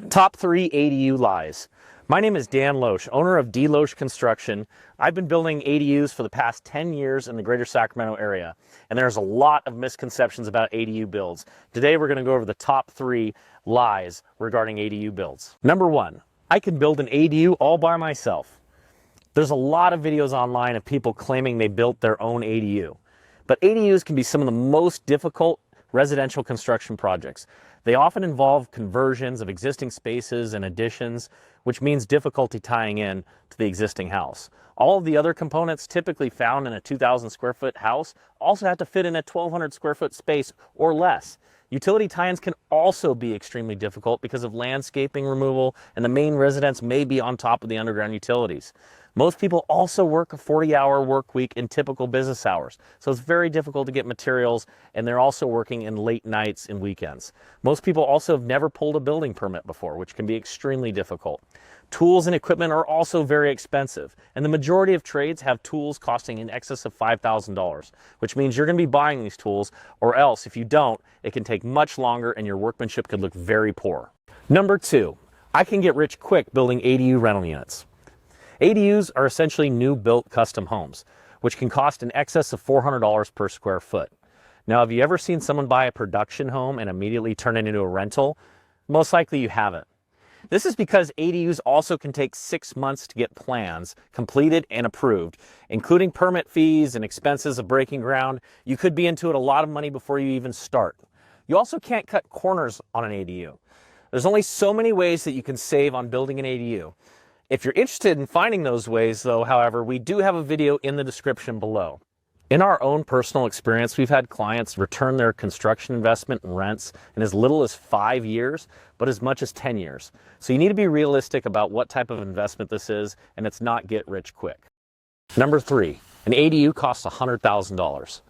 Top 3 ADU lies. My name is Dan Loesch, owner of D. Loesch Construction. I've been building ADUs for the past 10 years in the greater Sacramento area, and there's a lot of misconceptions about ADU builds. Today we're going to go over the top 3 lies regarding ADU builds. Number 1, I can build an ADU all by myself. There's a lot of videos online of people claiming they built their own ADU, but ADUs can be some of the most difficult residential construction projects. They often involve conversions of existing spaces and additions, which means difficulty tying in to the existing house. All of the other components typically found in a 2,000 square foot house also have to fit in a 1,200 square foot space or less. Utility tie-ins can also be extremely difficult because of landscaping removal, and the main residence may be on top of the underground utilities. Most people also work a 40-hour work week in typical business hours, so it's very difficult to get materials, and they're also working in late nights and weekends. Most people also have never pulled a building permit before, which can be extremely difficult. Tools and equipment are also very expensive, and the majority of trades have tools costing in excess of $5,000, which means you're going to be buying these tools, or else if you don't, it can take much longer and your workmanship could look very poor. Number 2, I can get rich quick building ADU rental units. ADUs are essentially new built custom homes, which can cost in excess of $400 per square foot. Now, have you ever seen someone buy a production home and immediately turn it into a rental? Most likely you haven't. This is because ADUs also can take 6 months to get plans completed and approved, including permit fees and expenses of breaking ground. You could be into it a lot of money before you even start. You also can't cut corners on an ADU. There's only so many ways that you can save on building an ADU. If you're interested in finding those ways, though, however, we do have a video in the description below. In our own personal experience, we've had clients return their construction investment and rents in as little as 5 years, but as much as 10 years. So you need to be realistic about what type of investment this is, and it's not get rich quick. Number 3, an ADU costs $100,000.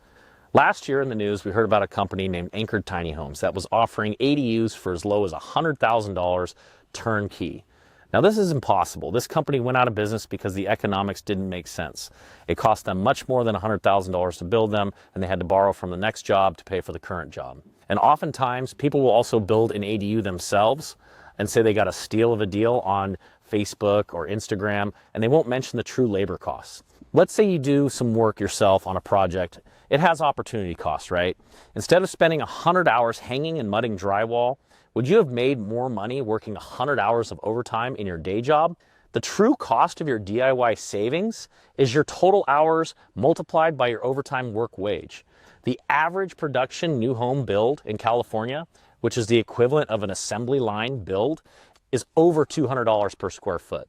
Last year in the news, we heard about a company named Anchored Tiny Homes that was offering ADUs for as low as $100,000 turnkey. Now, this is impossible. This company went out of business because the economics didn't make sense. It cost them much more than $100,000 to build them, and they had to borrow from the next job to pay for the current job. And oftentimes, people will also build an ADU themselves and say they got a steal of a deal on Facebook or Instagram, and they won't mention the true labor costs. Let's say you do some work yourself on a project. It has opportunity costs, right? Instead of spending 100 hours hanging and mudding drywall, would you have made more money working 100 hours of overtime in your day job? The true cost of your DIY savings is your total hours multiplied by your overtime work wage. The average production new home build in California, which is the equivalent of an assembly line build, is over $200 per square foot.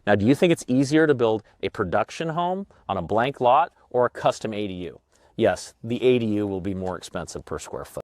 Now, do you think it's easier to build a production home on a blank lot or a custom ADU? Yes, the ADU will be more expensive per square foot.